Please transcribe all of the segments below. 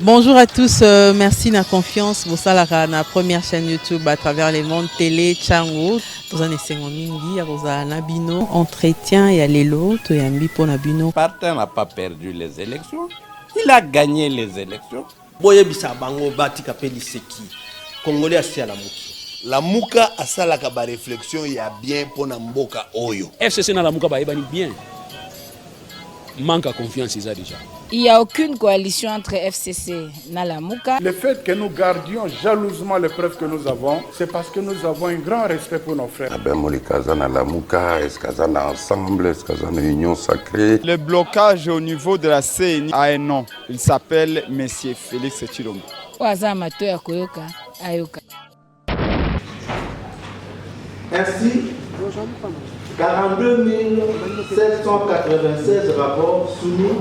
Bonjour à tous, merci de la confiance. Vous savez, la première chaîne YouTube à travers les mondes télé, Chango. Vous en êtes mingi, vous avez Nabino, entretien et Alelo, tu es ambi pour Nabino. Partin n'a pas perdu les élections, il a gagné les élections. Boye bisa bango bati kapeli seki. Congolais asi à la mouki. La mouka asala ka ba réflexion ya bien pour na mboka oyo. FCC na la mouka ba ebani bien. Manque à confiance déjà. Il n'y a aucune coalition entre FCC et Nalamouka. Le fait que nous gardions jalousement les preuves que nous avons, c'est parce que nous avons un grand respect pour nos frères. Ensemble, union sacrée. Le blocage au niveau de la CENI a un nom. Il s'appelle Monsieur Félix Tshilombo. Ainsi, 42 796 rapports soumis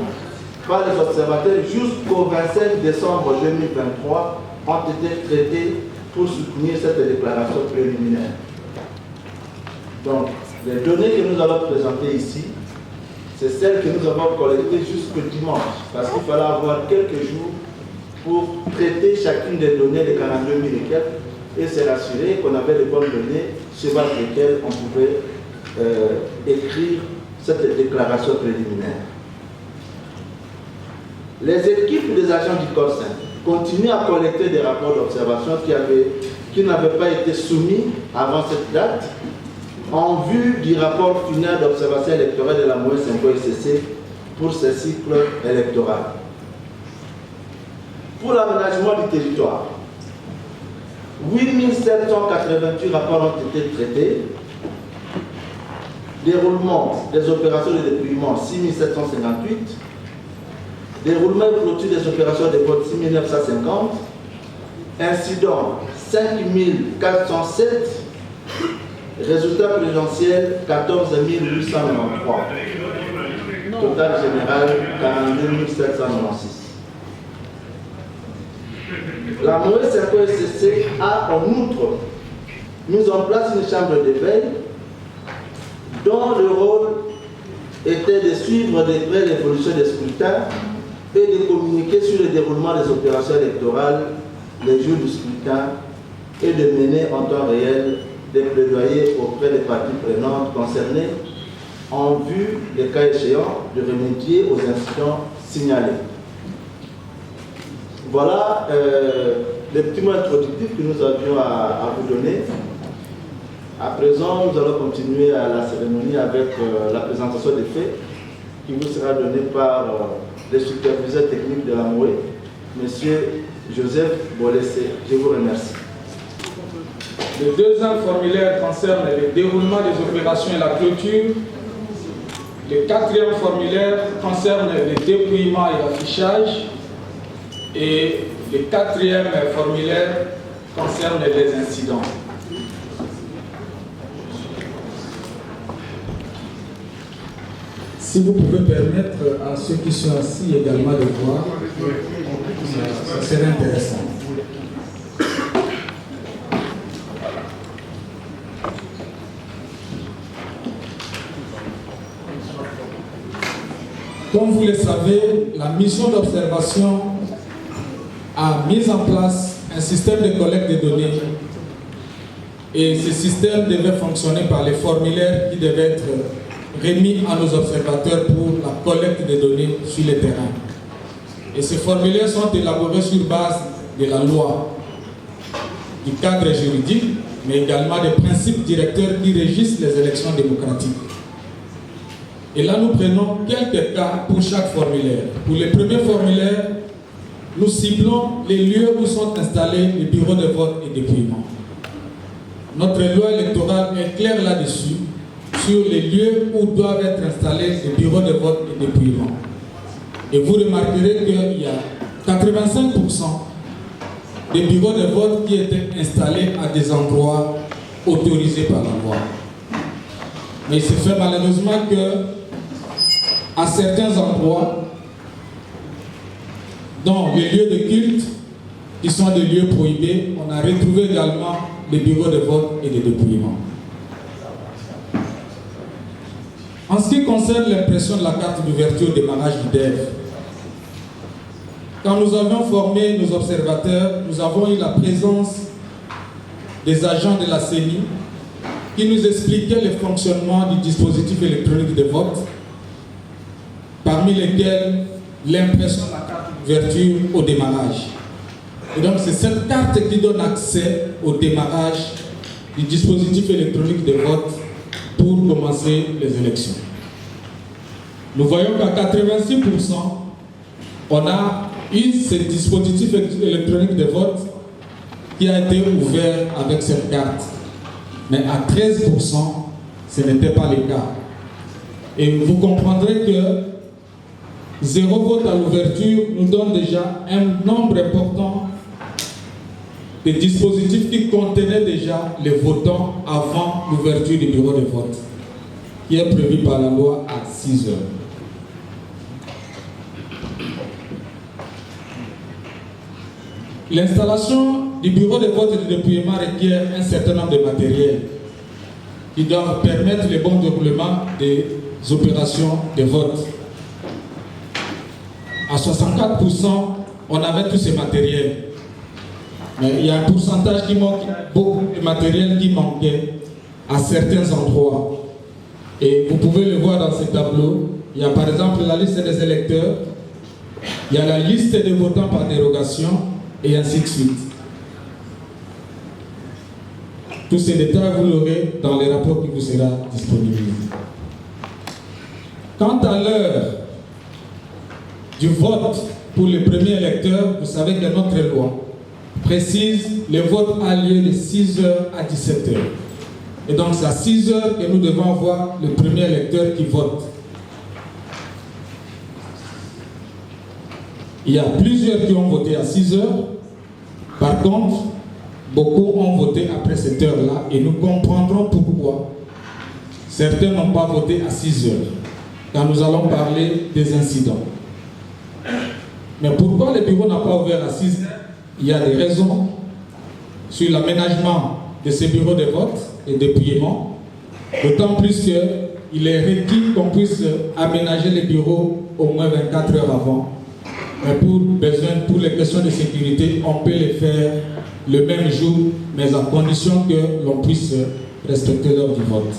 par les observateurs jusqu'au 25 décembre 2023 ont été traités pour soutenir cette déclaration préliminaire. Donc, les données que nous allons présenter ici, c'est celles que nous avons collectées jusqu'au dimanche, parce qu'il fallait avoir quelques jours pour traiter chacune des données de 42 000 et quelques et se rassurer qu'on avait les bonnes données sur base desquelles on pouvait écrire cette déclaration préliminaire. Les équipes des agents du CORSEN continuent à collecter des rapports d'observation qui n'avaient pas été soumis avant cette date en vue du rapport final d'observation électorale de la Moë SCC pour ce cycle électoral. Pour l'aménagement du territoire, 8 788 rapports ont été traités. Déroulement des opérations de dépouillement 6 758. Déroulement et clôture des opérations de vote 6 950. Incidents 5 407. Résultat présidentiel 14 893. Total général 42 796. La Moë SCC a en outre mis en place une chambre de veille dont le rôle était de suivre de près l'évolution des scrutins et de communiquer sur le déroulement des opérations électorales les jours du scrutin et de mener en temps réel des plaidoyers auprès des parties prenantes concernées en vue, le cas échéant, de remédier aux incidents signalés. Voilà les petits mots introductifs que nous avions à vous donner. À présent, nous allons continuer à la cérémonie avec la présentation des faits qui vous sera donnée par le superviseur technique de la Moë, M. Joseph Bolessé. Je vous remercie. Le deuxième formulaire concerne le déroulement des opérations et la clôture. Le quatrième formulaire concerne le dépouillement et l'affichage. Et le quatrième formulaire concerne les incidents. Si vous pouvez permettre à ceux qui sont assis également de voir, ça serait intéressant. Comme vous le savez, la mission d'observation a mis en place un système de collecte de données et ce système devait fonctionner par les formulaires qui devaient être remis à nos observateurs pour la collecte des données sur le terrain. Et ces formulaires sont élaborés sur base de la loi, du cadre juridique, mais également des principes directeurs qui régissent les élections démocratiques. Et là, nous prenons quelques cas pour chaque formulaire. Pour le premier formulaire, nous ciblons les lieux où sont installés les bureaux de vote et dépouillement. Notre loi électorale est claire là-dessus, sur les lieux où doivent être installés les bureaux de vote et dépouillement. Et vous remarquerez qu'il y a 85% des bureaux de vote qui étaient installés à des endroits autorisés par la loi. Mais il se fait malheureusement que à certains endroits, dans les lieux de culte, qui sont des lieux prohibés, on a retrouvé également des bureaux de vote et de dépouillement. En ce qui concerne l'impression de la carte d'ouverture au démarrage du DEV, quand nous avions formé nos observateurs, nous avons eu la présence des agents de la CENI qui nous expliquaient le fonctionnement du dispositif électronique de vote, parmi lesquels l'impression de la carte d'ouverture au démarrage. Et donc c'est cette carte qui donne accès au démarrage du dispositif électronique de vote pour commencer les élections. Nous voyons qu'à 86%, on a eu ce dispositif électronique de vote qui a été ouvert avec cette carte. Mais à 13%, ce n'était pas le cas. Et vous comprendrez que 0 vote à l'ouverture nous donne déjà un nombre important de dispositifs qui contenaient déjà les votants avant l'ouverture du bureau de vote, qui est prévu par la loi à 6 heures. L'installation du bureau de vote et de dépouillement requiert un certain nombre de matériels qui doivent permettre le bon déroulement des opérations de vote. À 64%, on avait tous ces matériels. Mais il y a un pourcentage qui manque, beaucoup de matériel qui manquait à certains endroits. Et vous pouvez le voir dans ce tableau. Il y a par exemple la liste des électeurs, il y a la liste des votants par dérogation, et ainsi de suite. Tous ces détails, vous l'aurez dans les rapports qui vous sera disponible. Quant à l'heure du vote pour les premiers électeurs, vous savez que notre loi précise le vote a lieu de 6h à 17h. Et donc c'est à 6h que nous devons voir le premier électeur qui vote. Il y a plusieurs qui ont voté à 6 heures. Par contre, beaucoup ont voté après cette heure-là et nous comprendrons pourquoi certains n'ont pas voté à 6 heures, quand nous allons parler des incidents. Mais pourquoi le bureau n'a pas ouvert à 6 heures? Il y a des raisons sur l'aménagement de ces bureaux de vote et de dépouillement, d'autant plus qu'il est requis qu'on puisse aménager les bureaux au moins 24 heures avant. Mais pour les questions de sécurité, on peut les faire le même jour, mais à condition que l'on puisse respecter l'heure du vote.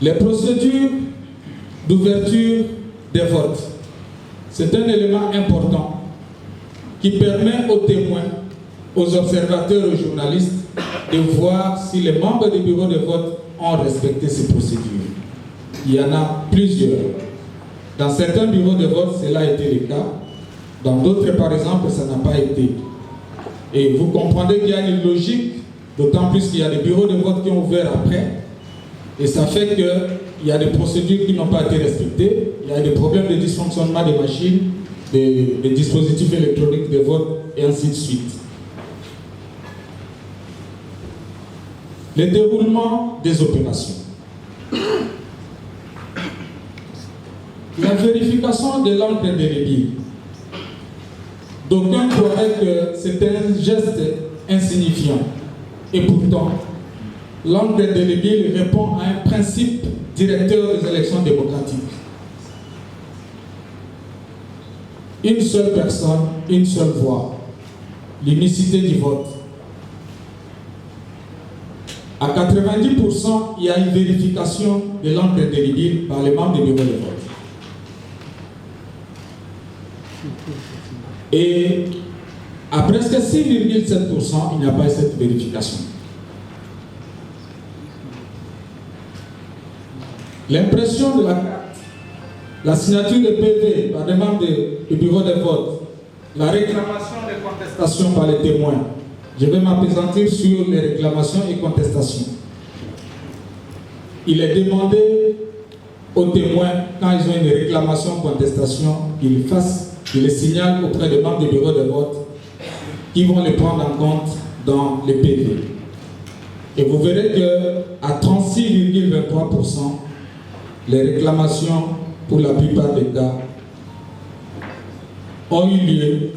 Les procédures d'ouverture des votes, c'est un élément important qui permet aux témoins, aux observateurs, aux journalistes de voir si les membres du bureau de vote ont respecté ces procédures. Il y en a plusieurs. Dans certains bureaux de vote, cela a été le cas. Dans d'autres, par exemple, ça n'a pas été. Et vous comprenez qu'il y a une logique, d'autant plus qu'il y a des bureaux de vote qui ont ouvert après. Et ça fait qu'il y a des procédures qui n'ont pas été respectées. Il y a des problèmes de dysfonctionnement des machines, des dispositifs électroniques de vote, et ainsi de suite. Le déroulement des opérations. La vérification de l'encre indélébile. D'aucuns croiraient que c'est un geste insignifiant. Et pourtant, l'encre indélébile répond à un principe directeur des élections démocratiques. Une seule personne, une seule voix. L'unicité du vote. À 90%, il y a une vérification de l'encre indélébile par les membres du bureau de vote. Et à presque 6,7%, il n'y a pas eu cette vérification. L'impression de la carte, la signature de PV par les membres du bureau de vote, la réclamation des contestations par les témoins. Je vais m'appesantir sur les réclamations et contestations. Il est demandé aux témoins, quand ils ont une réclamation ou contestation, qu'ils les signalent auprès des membres du bureau de vote, qui vont les prendre en compte dans les PV. Et vous verrez qu'à 36,23%, les réclamations, pour la plupart des cas, ont eu lieu,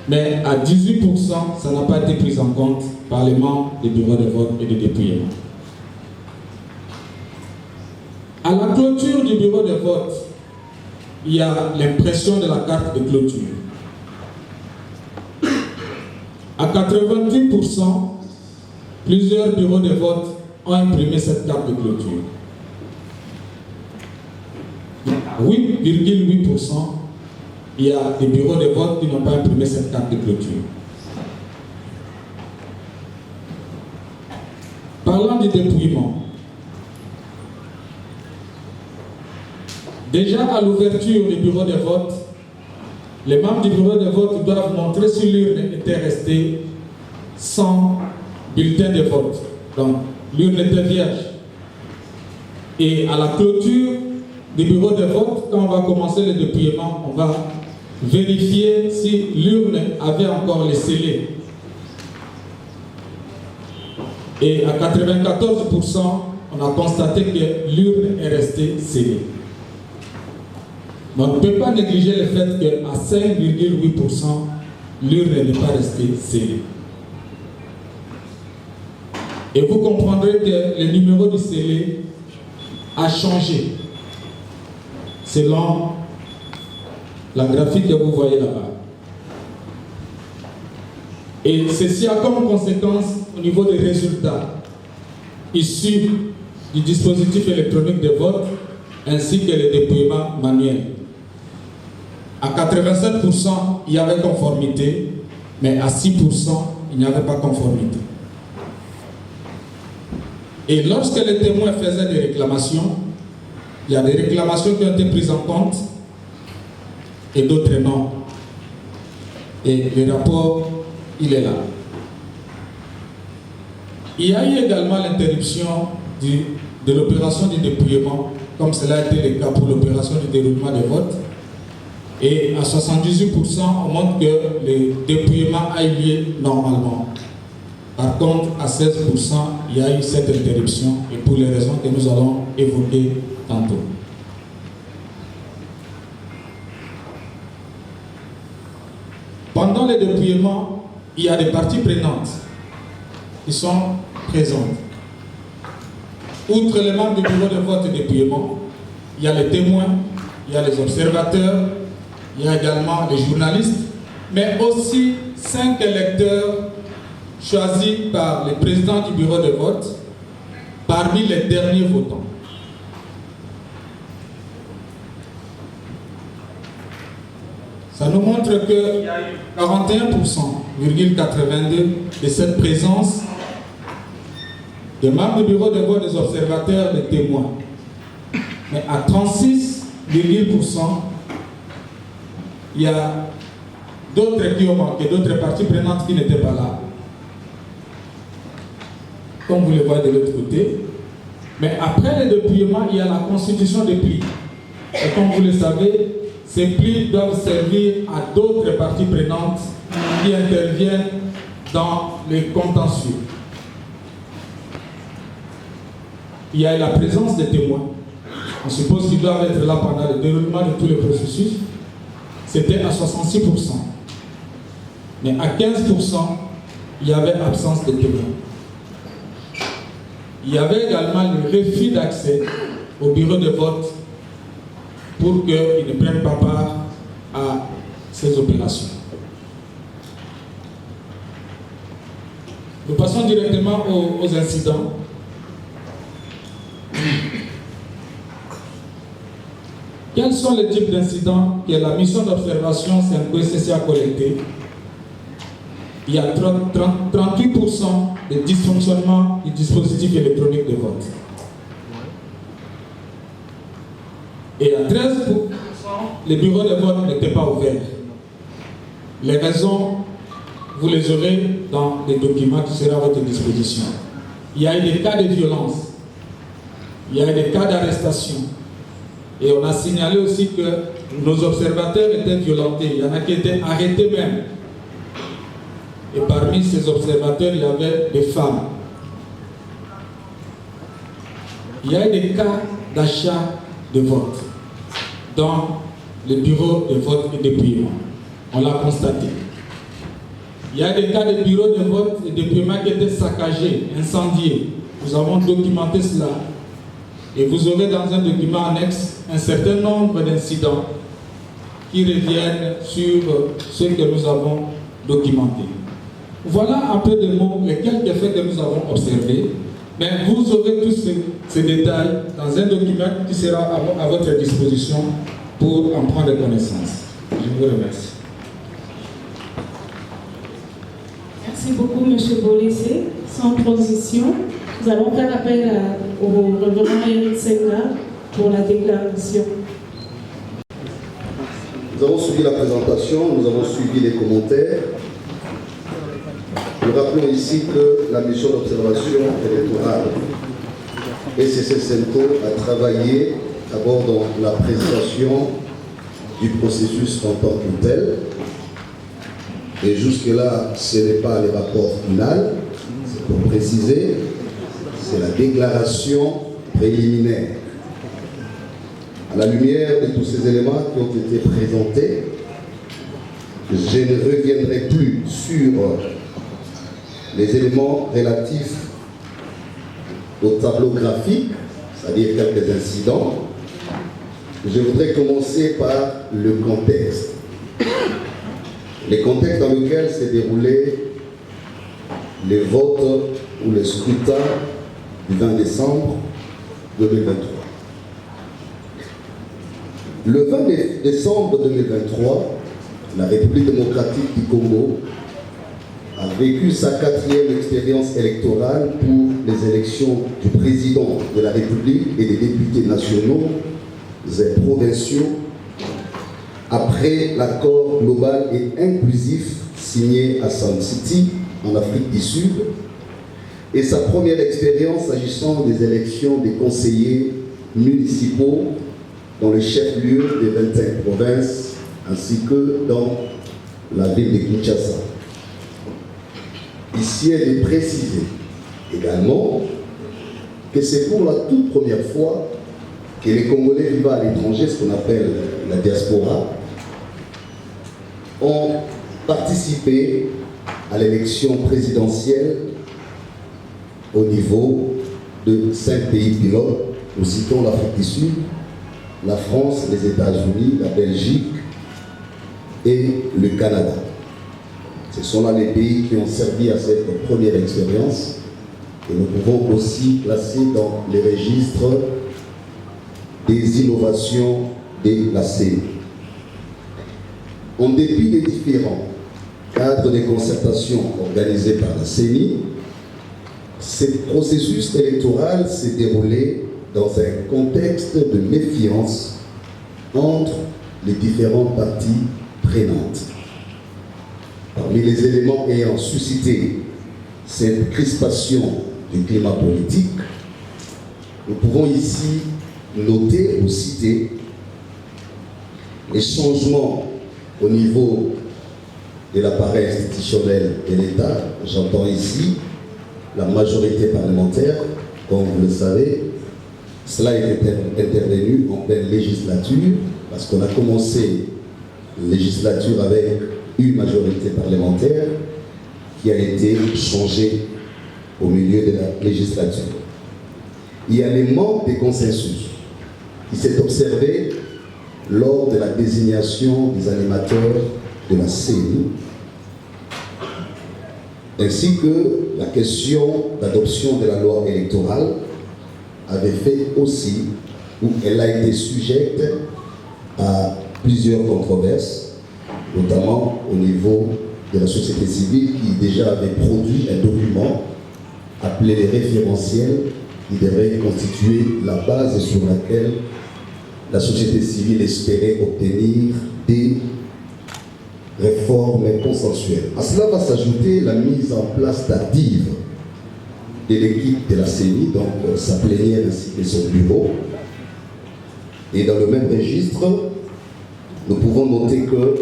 mais à 18%, ça n'a pas été pris en compte par les membres des bureaux de vote et de dépouillement. À la clôture du bureau de vote, il y a l'impression de la carte de clôture. À 88%, plusieurs bureaux de vote ont imprimé cette carte de clôture. À 8,8%, il y a des bureaux de vote qui n'ont pas imprimé cette carte de clôture. Parlant du dépouillement, déjà à l'ouverture du bureau de vote, les membres du bureau de vote doivent montrer si l'urne était restée sans bulletin de vote. Donc, l'urne était vierge. Et à la clôture du bureau de vote, quand on va commencer le dépouillement, on va vérifier si l'urne avait encore les scellés. Et à 94%, on a constaté que l'urne est restée scellée. On ne peut pas négliger le fait qu'à 5,8%, l'urne n'est pas restée scellée. Et vous comprendrez que le numéro du scellé a changé selon la graphique que vous voyez là-bas. Et ceci a comme conséquence au niveau des résultats issus du dispositif électronique de vote ainsi que le dépouillement manuel. À 87%, il y avait conformité, mais à 6%, il n'y avait pas conformité. Et lorsque les témoins faisaient des réclamations, il y a des réclamations qui ont été prises en compte et d'autres non. Et le rapport, il est là. Il y a eu également l'interruption de l'opération du dépouillement, comme cela a été le cas pour l'opération du déroulement des votes. Et à 78%, on montre que le dépouillement a eu lieu normalement. Par contre, à 16%, il y a eu cette interruption, et pour les raisons que nous allons évoquer tantôt. Pendant le dépouillement, il y a des parties prenantes qui sont présentes. Outre les membres du bureau de vote et dépouillement, il y a les témoins, il y a les observateurs, il y a également les journalistes, mais aussi 5 électeurs choisis par le président du bureau de vote parmi les derniers votants. Ça nous montre qu'il y a eu 41,82% de cette présence des membres du bureau de vote, des observateurs, des témoins. Mais à 36,1%, il y a d'autres qui ont manqué, d'autres parties prenantes qui n'étaient pas là. Comme vous le voyez de l'autre côté. Mais après le dépouillement, il y a la constitution des plis. Et comme vous le savez, ces plis doivent servir à d'autres parties prenantes qui interviennent dans les contentieux. Il y a la présence des témoins. On suppose qu'ils doivent être là pendant le déroulement de tout le processus. C'était à 66%. Mais à 15%, il y avait absence de témoins. Il y avait également le refus d'accès au bureau de vote pour qu'ils ne prennent pas part à ces opérations. Nous passons directement aux incidents. Quels sont les types d'incidents que la mission d'observation CNCC a collecté? Il y a 38% de dysfonctionnement du dispositif électronique de vote. Et à 13%, les bureaux de vote n'étaient pas ouverts. Les raisons, vous les aurez dans les documents qui seront à votre disposition. Il y a eu des cas de violence. Il y a eu des cas d'arrestation. Et on a signalé aussi que nos observateurs étaient violentés. Il y en a qui étaient arrêtés même. Et parmi ces observateurs, il y avait des femmes. Il y a eu des cas d'achat de vote dans le bureau de vote et dépouillement. On l'a constaté. Il y a des cas de bureaux de vote et dépouillement qui étaient saccagés, incendiés. Nous avons documenté cela. Et vous aurez dans un document annexe un certain nombre d'incidents qui reviennent sur ce que nous avons documenté. Voilà un peu de mots, les quelques faits que nous avons observés, mais vous aurez tous ces détails dans un document qui sera à votre disposition pour en prendre connaissance. Je vous remercie. Merci beaucoup, M. Bolissé. Sans transition, nous allons faire appel au révérend Eric Senga pour la déclaration. Nous avons suivi la présentation, nous avons suivi les commentaires. Nous rappelons ici que la mission d'observation électorale SSC-CENTO a travaillé d'abord dans l'appréciation du processus en tant que tel. Et jusque-là, ce n'est pas le rapport final, c'est pour préciser, c'est la déclaration préliminaire. À la lumière de tous ces éléments qui ont été présentés, je ne reviendrai plus sur les éléments relatifs au tableau graphique, c'est-à-dire quelques incidents. Je voudrais commencer par le contexte. Le contexte dans lequel s'est déroulé les votes ou le scrutin du 20 décembre 2023. Le 20 décembre 2023, la République démocratique du Congo a vécu sa 4e expérience électorale pour les élections du président de la République et des députés nationaux et provinciaux après l'accord global et inclusif signé à Sun City, en Afrique du Sud, et sa première expérience s'agissant des élections des conseillers municipaux dans le chef-lieu des 25 provinces, ainsi que dans la ville de Kinshasa. Ici, elle est précisé également que c'est pour la toute première fois que les Congolais vivant à l'étranger, ce qu'on appelle la diaspora, ont participé à l'élection présidentielle au niveau de 5 pays pilotes. Nous citons l'Afrique du Sud, la France, les États-Unis, la Belgique et le Canada. Ce sont là les pays qui ont servi à cette première expérience et nous pouvons aussi placer dans les registres des innovations de la CENI. En dépit des différents cadres de concertation organisés par la CENI, ce processus électoral s'est déroulé dans un contexte de méfiance entre les différentes parties prenantes. Parmi les éléments ayant suscité cette crispation du climat politique, nous pouvons ici noter ou citer les changements au niveau de l'appareil institutionnel de l'État. J'entends ici la majorité parlementaire, comme vous le savez. Cela est intervenu en pleine législature, parce qu'on a commencé la législature avec une majorité parlementaire qui a été changée au milieu de la législature. Il y a les manques de consensus qui s'est observé lors de la désignation des animateurs de la CENI, ainsi que la question d'adoption de la loi électorale avait fait aussi, où elle a été sujette à plusieurs controverses, notamment au niveau de la société civile qui déjà avait produit un document appelé les référentiels qui devrait constituer la base sur laquelle la société civile espérait obtenir des réformes consensuelles. À cela va s'ajouter la mise en place tardive de l'équipe de la CENI, donc sa plénière ainsi que son bureau. Et dans le même registre, nous pouvons noter que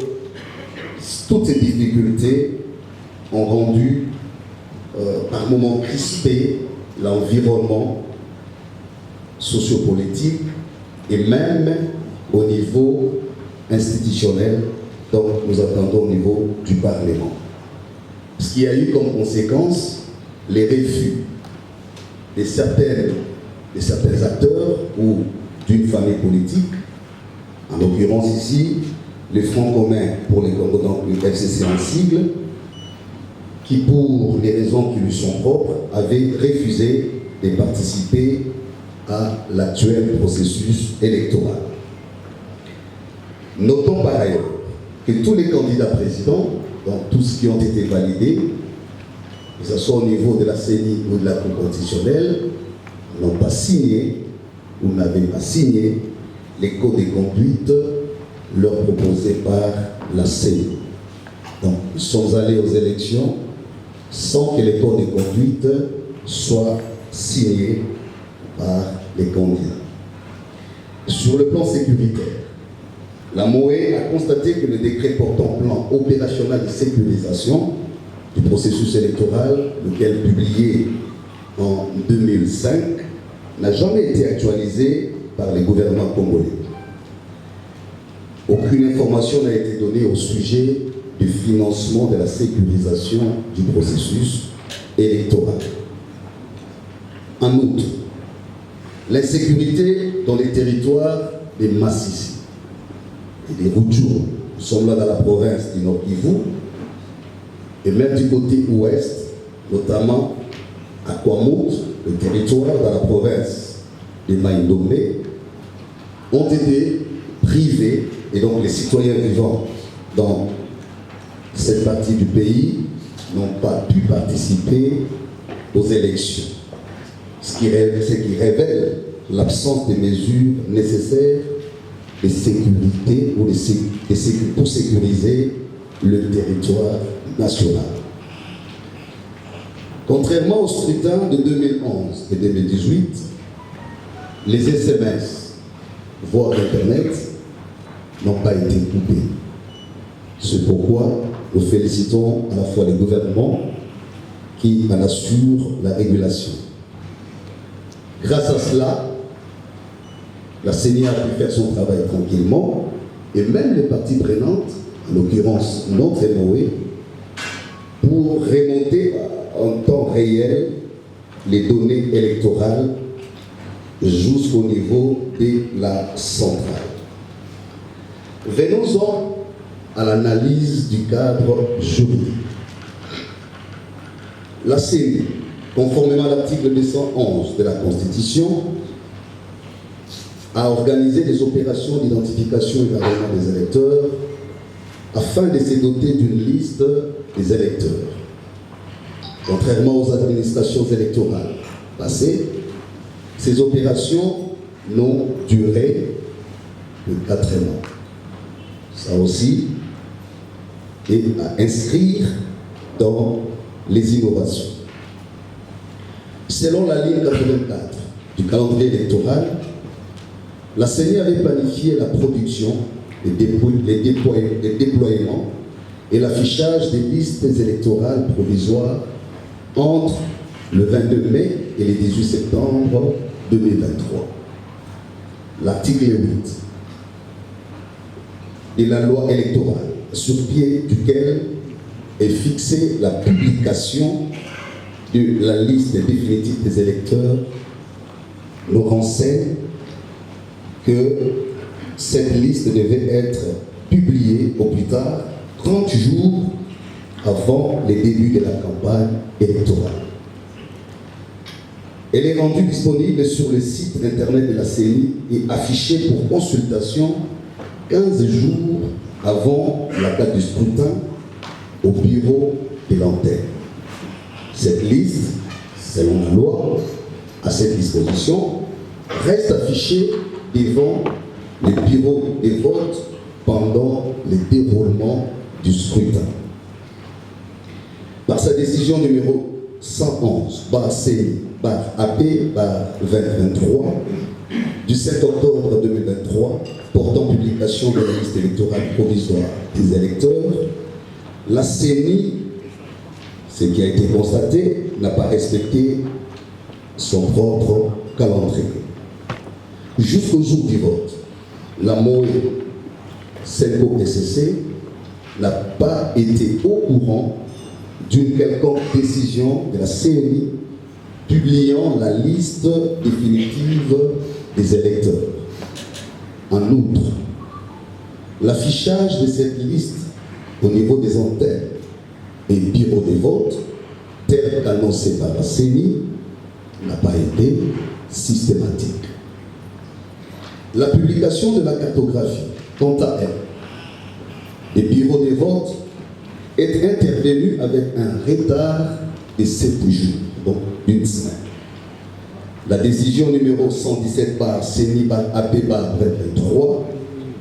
toutes ces difficultés ont rendu par moments crispé l'environnement sociopolitique et même au niveau institutionnel, donc nous attendons au niveau du Parlement. Ce qui a eu comme conséquence les refus de certaines de certains acteurs ou d'une famille politique, en l'occurrence ici, le Front commun pour les Congo, donc le FCC en sigle, qui pour les raisons qui lui sont propres, avait refusé de participer à l'actuel processus électoral. Notons par ailleurs que tous les candidats présidents, donc tous qui ont été validés, que ce soit au niveau de la CENI ou de la Cour constitutionnelle, n'ont pas signé ou n'avaient pas signé les codes de conduite leur proposés par la CENI. Donc, ils sont allés aux élections sans que les codes de conduite soient signés par les candidats. Sur le plan sécuritaire, la MOE a constaté que le décret portant plan opérationnel de sécurisation du processus électoral, lequel publié en 2005, n'a jamais été actualisé par les gouvernements congolais. Aucune information n'a été donnée au sujet du financement de la sécurisation du processus électoral. En outre, l'insécurité dans les territoires des Massissi et des Rutshuru, nous sommes là dans la province du Nord Kivu, et même du côté ouest, notamment à Kwamut, le territoire dans la province de Maïndombe, ont été privés, et donc les citoyens vivant dans cette partie du pays n'ont pas pu participer aux élections. Ce qui révèle l'absence de mesures nécessaires de sécurité ou pour sécuriser le territoire national. Contrairement au scrutin de 2011 et 2018, les SMS, voire Internet, n'ont pas été coupés. C'est pourquoi nous félicitons à la fois les gouvernements qui en assurent la régulation. Grâce à cela, la CENI a pu faire son travail tranquillement et même les parties prenantes, en l'occurrence notre MOE, pour remonter en temps réel les données électorales jusqu'au niveau de la centrale. Venons-en à l'analyse du cadre juridique. La CENI, conformément à l'article 211 de la Constitution, a organisé des opérations d'identification et d'agrément des électeurs afin de se doter d'une liste des électeurs. Contrairement aux administrations électorales passées, ces opérations n'ont duré que 4 mois. Ça aussi est à inscrire dans les innovations. Selon la ligne 84 du calendrier électoral, la CENI avait planifié la production, les déploiements et l'affichage des listes électorales provisoires entre le 22 mai et le 18 septembre 2023. L'article 8 de la loi électorale, sur pied duquel est fixée la publication de la liste définitive des électeurs, nous renseigne que cette liste devait être publiée au plus tard 30 jours avant les débuts de la campagne électorale. Elle est rendue disponible sur le site internet de la CENI et affichée pour consultation 15 jours avant la date du scrutin au bureau de l'antenne. Cette liste, selon la loi, à cette disposition, reste affichée devant les bureaux de vote pendant le déroulement du scrutin. Par sa décision numéro 111/CENI/AP/2023 du 7 octobre 2023 portant publication de la liste électorale provisoire des électeurs, la CENI, ce qui a été constaté, n'a pas respecté son propre calendrier. Jusqu'au jour du vote, la MOE CENCO-SCC n'a pas été au courant d'une quelconque décision de la CENI publiant la liste définitive des électeurs. En outre, l'affichage de cette liste au niveau des antennes et bureaux de vote, tel qu'annoncé par la CENI, n'a pas été systématique. La publication de la cartographie, quant à elle, des bureaux de vote est intervenue avec un retard de 7 jours, donc une semaine. La décision numéro 117 par CENI par AP par 23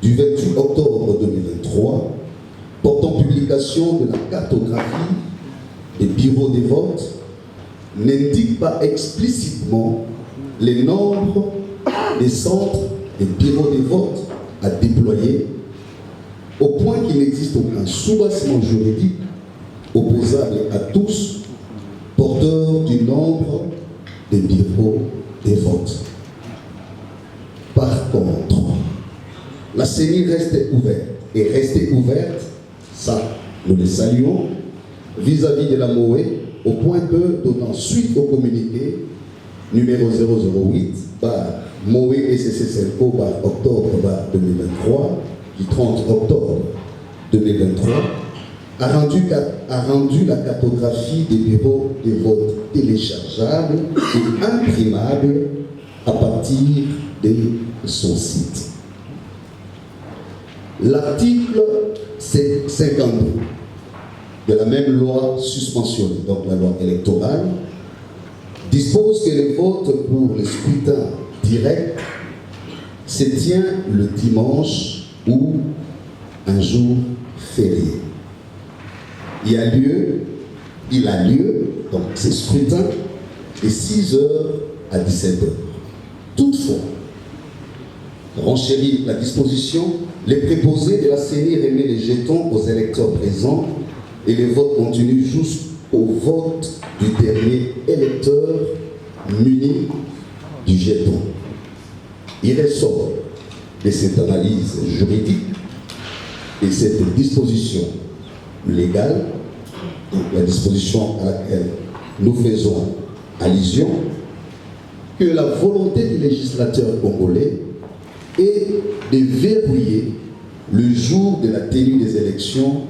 du 28 octobre 2023 portant publication de la cartographie des bureaux de vote n'indique pas explicitement les nombres des centres des bureaux de vote à déployer, au point qu'il n'existe aucun soubassement juridique opposable à tous porteurs du nombre des bureaux de vote. Par contre, la CENI reste ouverte et restée ouverte, ça nous le saluons, vis-à-vis de la MOE, au point que, donnant suite au communiqué numéro 008 par MOE SCC Selco par octobre 2023, du 30 octobre 2023, a rendu la cartographie des bureaux de vote téléchargeables et imprimables à partir de son site. L'article 52 de la même loi suspensionnée, donc la loi électorale, dispose que le vote pour le scrutin direct se tient le dimanche ou un jour férié. Il a lieu, donc ce scrutin, de 6h à 17h. Toutefois, renchérit la disposition, les préposés de la CENI remet les jetons aux électeurs présents et le vote continue jusqu'au vote du dernier électeur muni du jeton. Il ressort de cette analyse juridique et cette disposition légale, la disposition à laquelle nous faisons allusion, que la volonté du législateur congolais est de verrouiller le jour de la tenue des élections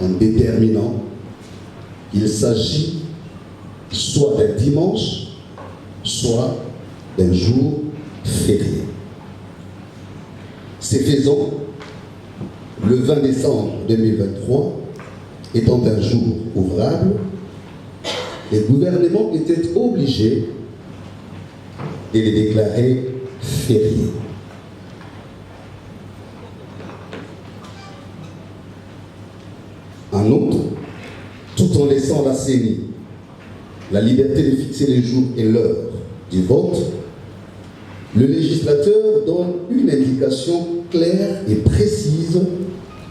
en déterminant qu'il s'agit soit d'un dimanche, soit d'un jour férié. C'est faisant, le 20 décembre 2023, étant un jour ouvrable, le gouvernement était obligé de les déclarer fériés. En outre, tout en laissant la CENI la liberté de fixer les jours et l'heure du vote, le législateur donne une indication claire et précise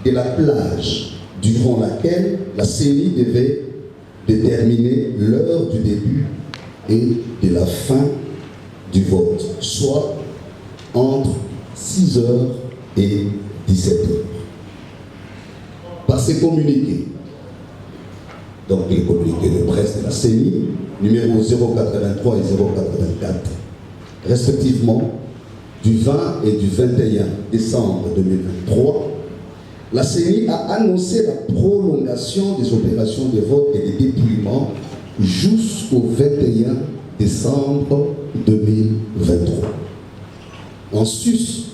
de la plage durant laquelle la CENI devait déterminer l'heure du début et de la fin du vote, soit entre 6h et 17h. Par ces communiqués, donc les communiqués de presse de la CENI, numéro 083 et 084, respectivement du 20 et du 21 décembre 2023, la CENI a annoncé la prolongation des opérations de vote et de dépouillement jusqu'au 21 décembre 2023. En sus,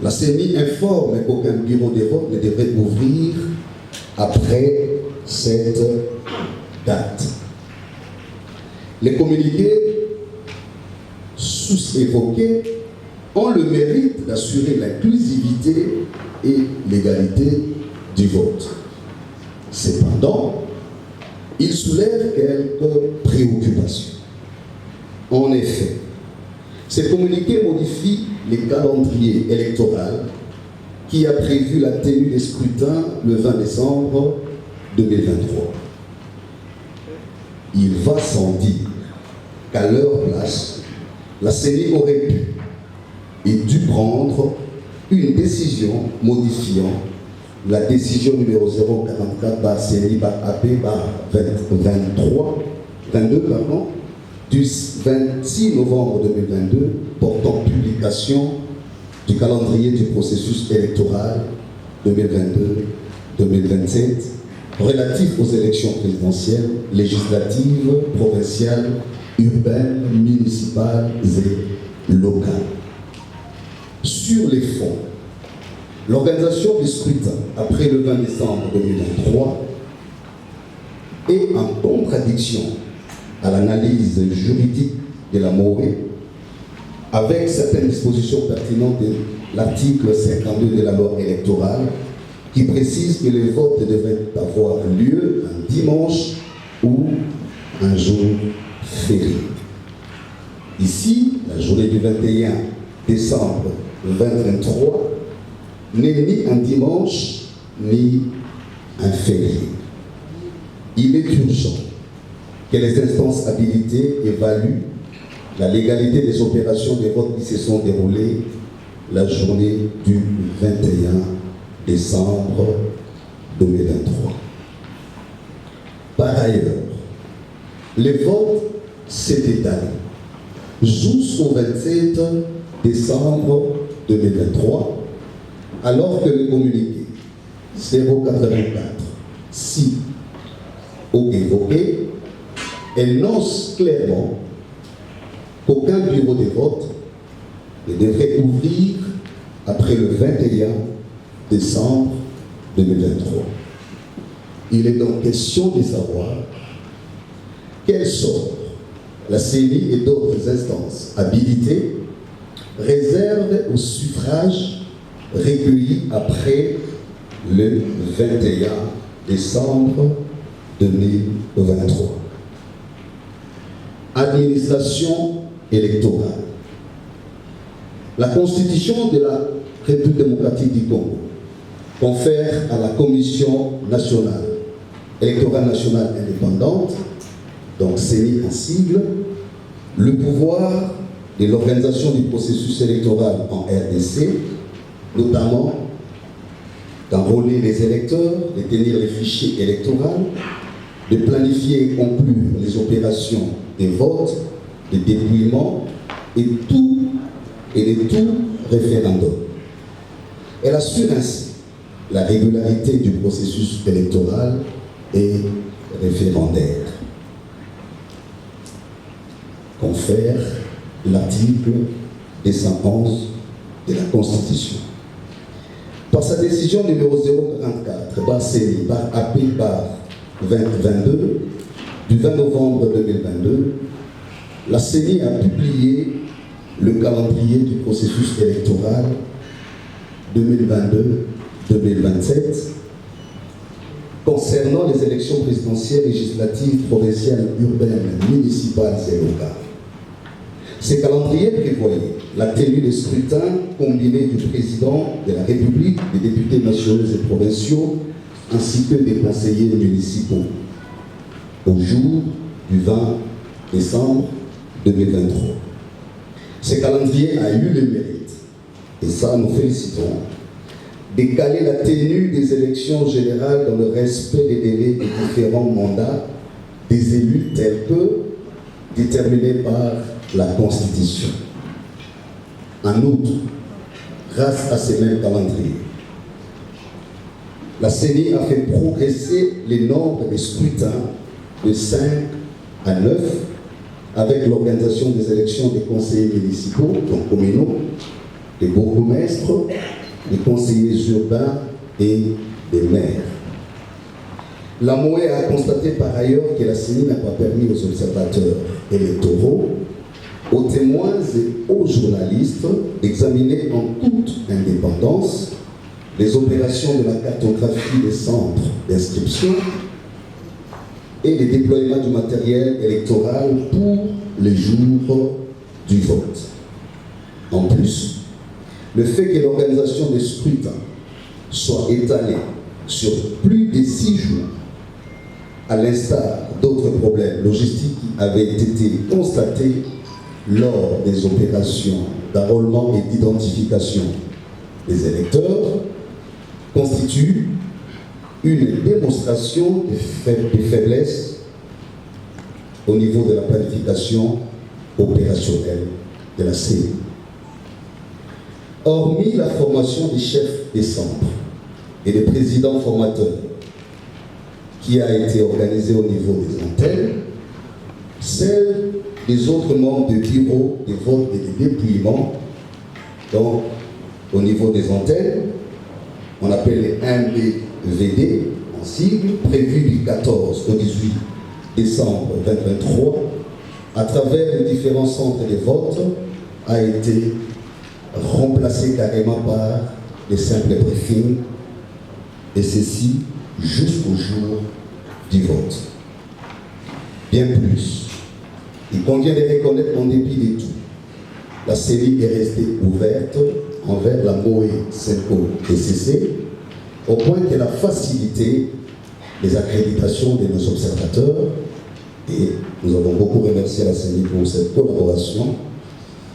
la CENI informe qu'aucun bureau de vote ne devrait ouvrir après cette date. Les communiqués sous-évoqués ont le mérite d'assurer l'inclusivité et l'égalité du vote. Cependant, ils soulèvent quelques préoccupations. En effet, ces communiqués modifient le calendrier électoral qui a prévu la tenue des scrutins le 20 décembre 2023. Il va sans dire qu'à leur place, la CENI aurait pu et dû prendre une décision modifiant la décision numéro 044 par CENI par AP par 23 du 26 novembre 2022 portant publication du calendrier du processus électoral 2022-2027 relatif aux élections présidentielles, législatives, provinciales, urbaines, municipales et locales. Sur les fonds, l'organisation du scrutin après le 20 décembre 2023 est en contradiction à l'analyse juridique de la MOE avec certaines dispositions pertinentes de l'article 52 de la loi électorale qui précise que les votes devraient avoir lieu un dimanche ou un jour férié. Ici, la journée du 21 décembre 2023 n'est ni un dimanche ni un férié. Il est urgent que les instances habilitées évaluent la légalité des opérations de vote qui se sont déroulées la journée du 21 décembre 2023. Par ailleurs, les votes s'est étalé jusqu'au 27 décembre 2023, alors que le communiqué 084 si évoqué énonce clairement qu'aucun bureau de vote ne devrait ouvrir après le 21 décembre 2023. Il est donc question de savoir quel sort la CENI et d'autres instances habilitées réservent au suffrage recueilli après le 21 décembre 2023. Administration électorale. La Constitution de la République démocratique du Congo confère à la Commission nationale, électorale nationale indépendante, donc CENI en sigle, le pouvoir de l'organisation du processus électoral en RDC, notamment d'enrôler les électeurs, de tenir les fichiers électoraux, de planifier et conclure les opérations des votes, des dépouillements et de tout référendum. Elle assure ainsi la régularité du processus électoral et référendaire. Confère l'article 211 de la Constitution. Par sa décision numéro 044, par AP par 2022, du 20 novembre 2022, la CENI a publié le calendrier du processus électoral 2022-2027 concernant les élections présidentielles, législatives, provinciales, urbaines, municipales et locales. Ce calendrier prévoyait la tenue des scrutins combinés du président de la République, des députés nationaux et provinciaux, ainsi que des conseillers municipaux, au jour du 20 décembre 2023. Ce calendrier a eu le mérite, et ça nous félicitons, de caler la tenue des élections générales dans le respect des délais des différents mandats des élus tels que déterminés par la Constitution. En outre, grâce à ces mêmes calendriers, la CENI a fait progresser les nombres des scrutins de 5 à 9 avec l'organisation des élections des conseillers municipaux, donc communaux, des bourgmestres, des conseillers urbains et des maires. La MOE a constaté par ailleurs que la CENI n'a pas permis aux observateurs électoraux, aux témoins et aux journalistes d'examiner en toute indépendance les opérations de la cartographie des centres d'inscription et les déploiements du matériel électoral pour les jours du vote. En plus, le fait que l'organisation des scrutins soit étalée sur plus de 6 jours, à l'instar d'autres problèmes logistiques qui avaient été constatés lors des opérations d'enrôlement et d'identification des électeurs, constitue une démonstration de faiblesse au niveau de la planification opérationnelle de la CENI. Hormis la formation des chefs des centres et des présidents formateurs qui a été organisée au niveau des antennes, celle des autres membres du bureau des votes et des dépouillements, donc au niveau des antennes, on appelle les MBVD en sigle, prévu du 14 au 18 décembre 2023, à travers les différents centres de vote, a été remplacé carrément par les simples briefings, et ceci jusqu'au jour du vote. Bien plus, il convient de reconnaître qu'en dépit de tout, la CENI est restée ouverte envers la MOE SENCO TCC, au point qu'elle a facilité les accréditations de nos observateurs, et nous avons beaucoup remercié la CENI pour cette collaboration,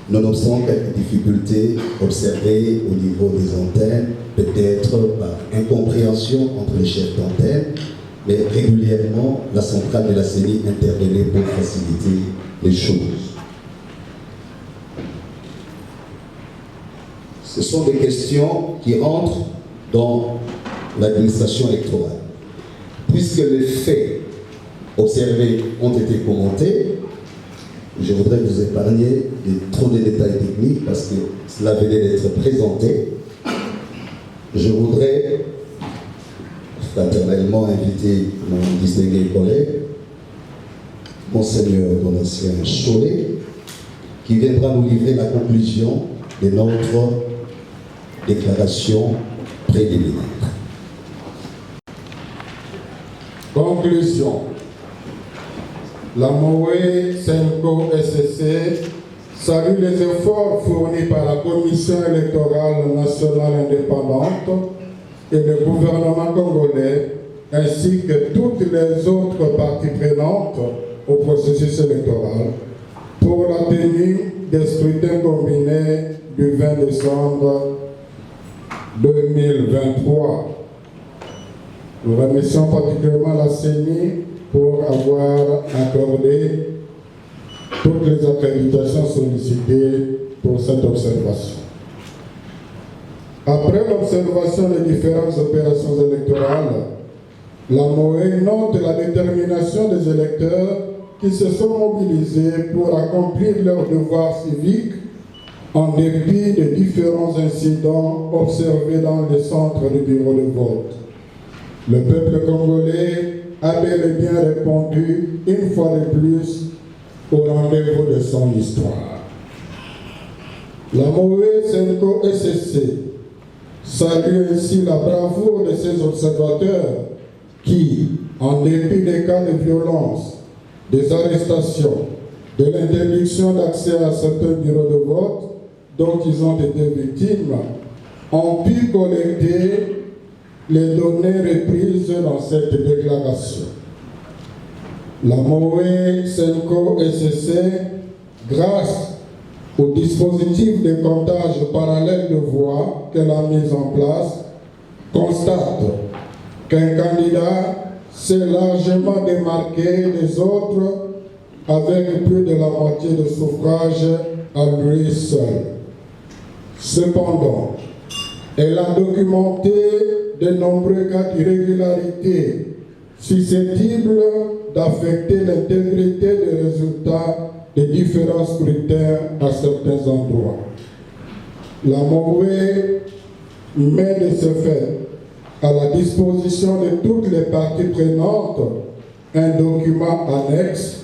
nonobstant quelques difficultés observées au niveau des antennes, peut-être par incompréhension entre les chefs d'antenne, mais régulièrement, la centrale de la CENI intervenait pour faciliter les choses. Ce sont des questions qui rentrent dans l'administration électorale. Puisque les faits observés ont été commentés, je voudrais vous épargner trop de détails techniques parce que cela venait d'être présenté. Je voudrais fraternellement inviter mon distingué collègue, Monseigneur Donatien Cholet, qui viendra nous livrer la conclusion de notre déclaration préliminaire. Conclusion. La MOE SENCO SCC salue les efforts fournis par la Commission électorale nationale indépendante et le gouvernement congolais, ainsi que toutes les autres parties prenantes au processus électoral, pour la tenue des scrutins combinés du 20 décembre 2023. Nous remercions particulièrement la CENI pour avoir accordé toutes les accréditations sollicitées pour cette observation. Après l'observation des différentes opérations électorales, la MOE note la détermination des électeurs qui se sont mobilisés pour accomplir leurs devoirs civiques en dépit des différents incidents observés dans les centres du bureau de vote. Le peuple congolais a bel et bien répondu une fois de plus au rendez-vous de son histoire. La MOE SENCO SCC salue ainsi la bravoure de ses observateurs qui, en dépit des cas de violence, des arrestations, de l'interdiction d'accès à certains bureaux de vote dont ils ont été victimes, ont pu collecter les données reprises dans cette déclaration. La MOE SENCO SCC, grâce au dispositif de comptage parallèle de voix qu'elle a mis en place, constate qu'un candidat s'est largement démarqué des autres avec plus de la moitié de suffrages à lui seul. Cependant, elle a documenté de nombreux cas d'irrégularité susceptibles d'affecter l'intégrité des résultats des différents scrutins à certains endroits. La MOE met de ce fait à la disposition de toutes les parties prenantes un document annexe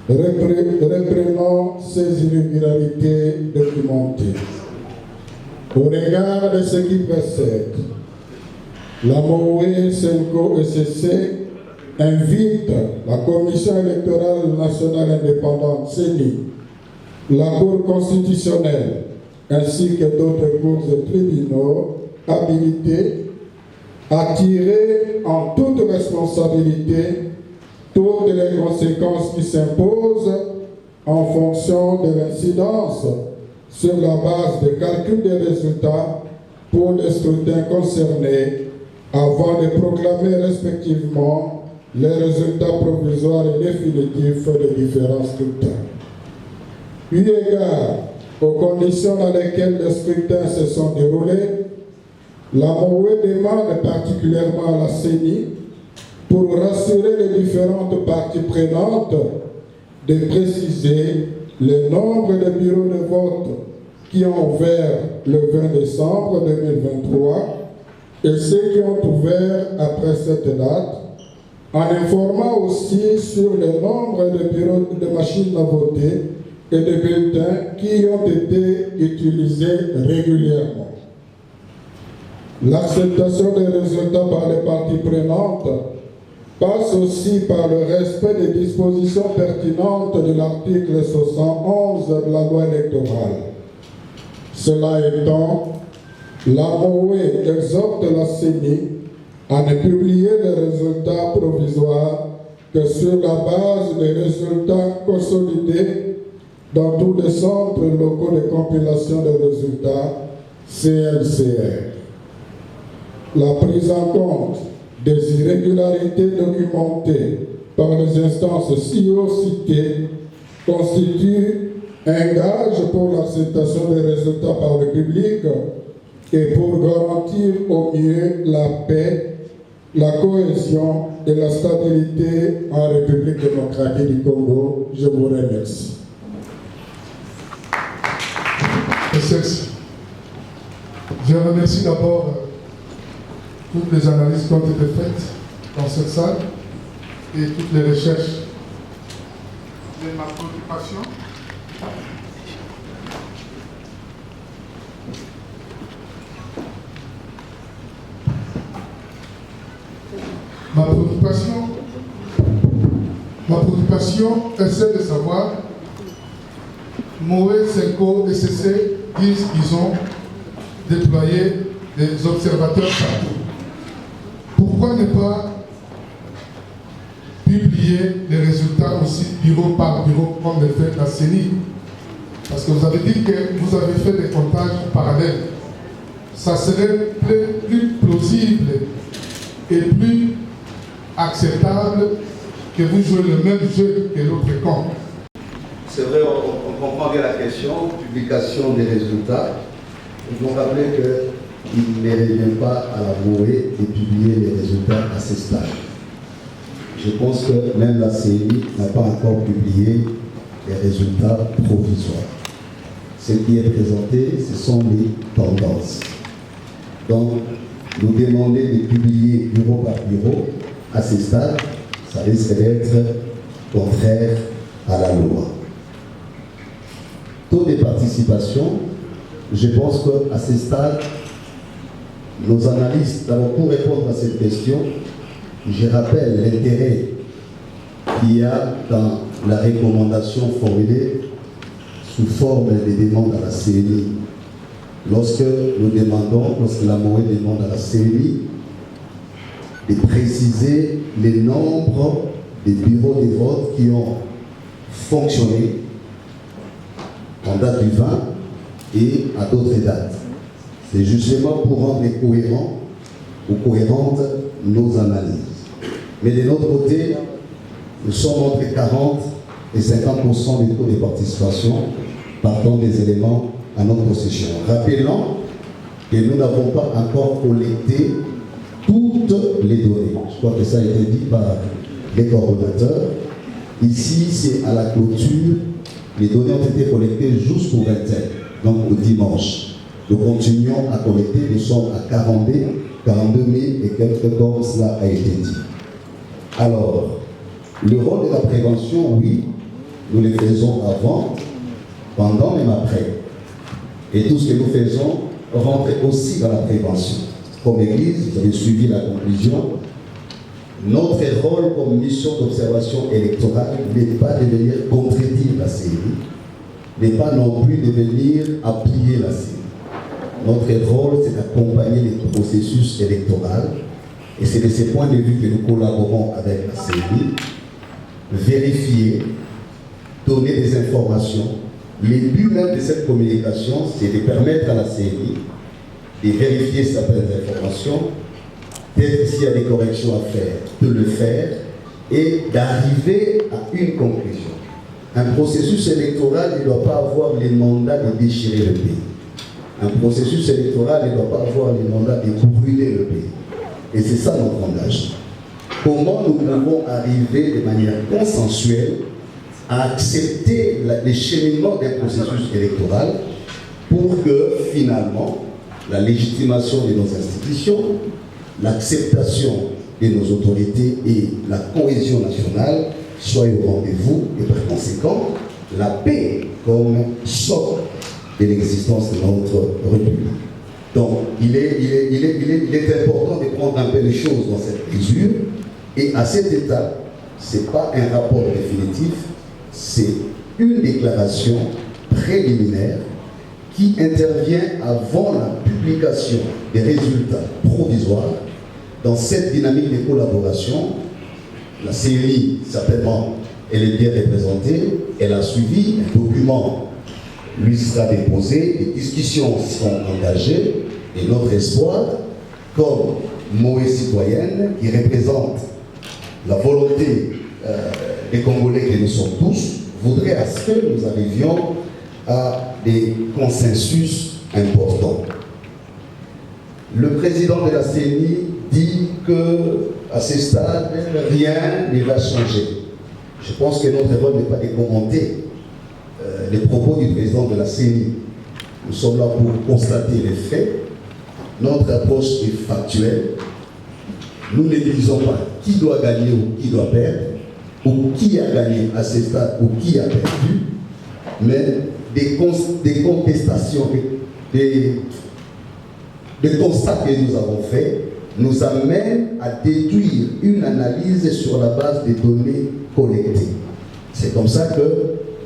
reprenant ces irrégularités documentées. Au regard de ce qui précède, la MOE SENCO SCC invite la Commission électorale nationale indépendante CENI, la Cour constitutionnelle ainsi que d'autres cours et tribunaux habilités à tirer en toute responsabilité toutes les conséquences qui s'imposent en fonction de l'incidence sur la base de calcul des résultats pour les scrutins concernés avant de proclamer respectivement les résultats provisoires et définitifs des différents scrutins. Eu égard aux conditions dans lesquelles les scrutins se sont déroulés, la MOE demande particulièrement à la CENI, pour rassurer les différentes parties prenantes, de préciser le nombre de bureaux de vote qui ont ouvert le 20 décembre 2023 et ceux qui ont ouvert après cette date, en informant aussi sur le nombre de bureaux de machines à voter et de bulletins qui ont été utilisés régulièrement. L'acceptation des résultats par les parties prenantes passe aussi par le respect des dispositions pertinentes de l'article 71 de la loi électorale. Cela étant, la MOE exhorte la CENI à ne publier les résultats provisoires que sur la base des résultats consolidés dans tous les centres locaux de compilation des résultats CLCR. La prise en compte des irrégularités documentées par les instances ci-haut citées constitue un gage pour l'acceptation des résultats par le public et pour garantir au mieux la paix, la cohésion et la stabilité en République démocratique du Congo. Je vous remercie. Je remercie d'abord toutes les analyses qui ont été faites dans cette salle et toutes les recherches. Et ma préoccupation, est celle de savoir, MOE, SENCO et CC disent qu'ils ont déployé des observateurs partout. Pourquoi ne pas publier les résultats aussi bureau par bureau comme le fait la CENI? Parce que vous avez dit que vous avez fait des comptages parallèles. Ça serait plus plausible et plus acceptable que vous jouez le même jeu que l'autre camp. C'est vrai, on comprend bien la question, publication des résultats. Il faut rappeler qu'il ne revient pas à la MOE de publier les résultats à ce stade. Je pense que même la CENI n'a pas encore publié les résultats provisoires. Ce qui est présenté, ce sont les tendances. Donc, nous demander de publier bureau par bureau à ce stade, ça risque d'être contraire à la loi. Taux de participation, je pense qu'à ce stade, nos analystes, d'abord pour répondre à cette question, je rappelle l'intérêt qu'il y a dans la recommandation formulée sous forme de demande à la CENI. Lorsque la MOE demande à la CENI de préciser les nombres des bureaux de vote qui ont fonctionné en date du 20 et à d'autres dates. C'est justement pour rendre cohérents ou cohérentes nos analyses. Mais de notre côté, nous sommes entre 40 et 50% du taux de participation partant des éléments à notre possession. Rappelons que nous n'avons pas encore collecté toutes les données. Je crois que ça a été dit par les coordonnateurs. Ici, c'est à la clôture. Les données ont été collectées jusqu'au 21, donc au dimanche. Nous continuons à collecter, nous sommes à 42 000 et quelques comme cela a été dit. Alors, le rôle de la prévention, oui, nous le faisons avant, pendant, même après. Et tout ce que nous faisons rentre aussi dans la prévention. Comme Église, vous avez suivi la conclusion. Notre rôle comme mission d'observation électorale n'est pas de venir contredire la CENI, n'est pas non plus de venir appuyer la CENI. Notre rôle, c'est d'accompagner les processus électoraux. Et c'est de ce point de vue que nous collaborons avec la CENI, vérifier, donner des informations. Le but même de cette communication, c'est de permettre à la CENI de vérifier certaines informations, peut-être s'il y a des corrections à faire, de le faire, et d'arriver à une conclusion. Un processus électoral ne doit pas avoir les mandats de déchirer le pays. Un processus électoral ne doit pas avoir les mandats de brûler le pays. Et c'est ça notre engagement. Comment nous pouvons arriver de manière consensuelle à accepter le cheminement d'un processus électoral pour que finalement la légitimation de nos institutions, l'acceptation de nos autorités et la cohésion nationale soient au rendez-vous et par conséquent la paix comme socle de l'existence de notre République. Donc il est important de prendre un peu les choses dans cette mesure et à cet état, ce n'est pas un rapport définitif, c'est une déclaration préliminaire qui intervient avant la publication des résultats provisoires. Dans cette dynamique de collaboration, la CENI, certainement, elle est bien représentée, elle a suivi, un document lui sera déposé, des discussions seront engagées, et notre espoir, comme Moé citoyenne, qui représente la volonté des Congolais que nous sommes tous, voudrait à ce que nous arrivions à des consensus importants. Le président de la CENI dit qu'à ce stade, rien ne va changer. Je pense que notre rôle n'est pas de commenter les propos du président de la CENI. Nous sommes là pour constater les faits. Notre approche est factuelle. Nous ne disons pas qui doit gagner ou qui doit perdre, ou qui a gagné à ce stade ou qui a perdu, mais des contestations, des constats que nous avons faits nous amènent à déduire une analyse sur la base des données collectées. C'est comme ça que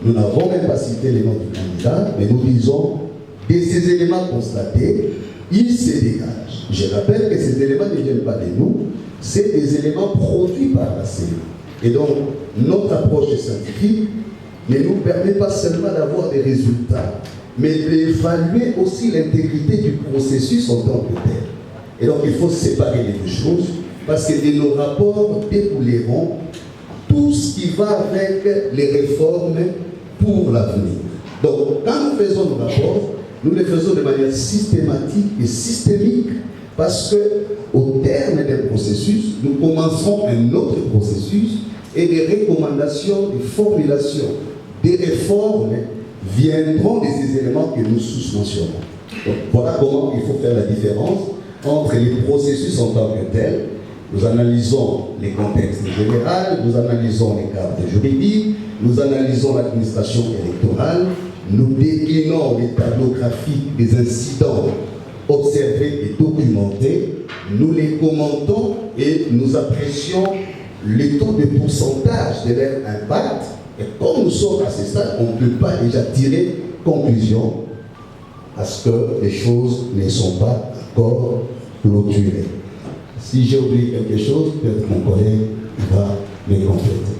nous n'avons même pas cité les noms du candidat, mais nous disons que ces éléments constatés, ils se dégagent. Je rappelle que ces éléments ne viennent pas de nous, c'est des éléments produits par la CENI. Et donc, notre approche scientifique ne nous permet pas seulement d'avoir des résultats, mais d'évaluer aussi l'intégrité du processus en tant que tel. Et donc, il faut séparer les deux choses, parce que de nos rapports découleront tout ce qui va avec les réformes pour l'avenir. Donc, quand nous faisons nos rapports, nous les faisons de manière systématique et systémique, parce qu'au terme d'un processus, nous commencerons un autre processus et des recommandations, des formulations, des réformes viendront de ces éléments que nous sous-mentionnons. Donc voilà comment il faut faire la différence entre les processus en tant que tels. Nous analysons les contextes généraux, nous analysons les cadres juridiques, nous analysons l'administration électorale, nous déclinons les tableaux graphiques des incidents observés et documentés, nous les commentons et nous apprécions le taux de pourcentage de leur impact. Et comme nous sommes à ce stade, on ne peut pas déjà tirer conclusion parce que les choses ne sont pas encore clôturées. Si j'ai oublié quelque chose, peut-être mon collègue va me compléter.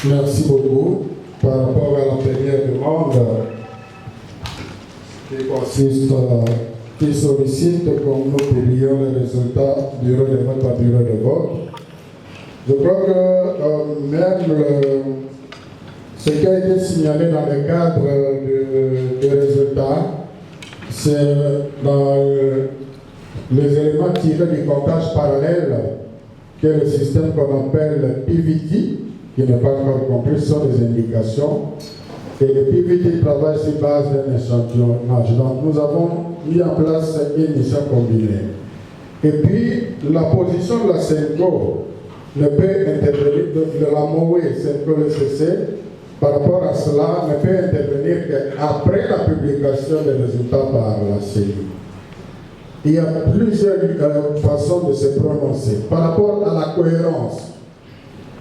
Merci beaucoup. Par rapport à la première demande qui consiste, qui sollicite comme nous publions les résultats bureau de vote par bureau de vote, je crois que même ce qui a été signalé dans le cadre des résultats, c'est dans les éléments tirés du comptage parallèle, qui est le système qu'on appelle PVT, qui n'est pas encore compris, sont des indications. Et le PVT travaille sur base d'un échantillonnage. Donc nous avons mis en place une mission combinée. Et puis la position de la CENCO ne peut intervenir, de la MOE, CENCO LCC, par rapport à cela, ne peut intervenir qu'après la publication des résultats par la CENI. Il y a plusieurs façons de se prononcer. Par rapport à la cohérence,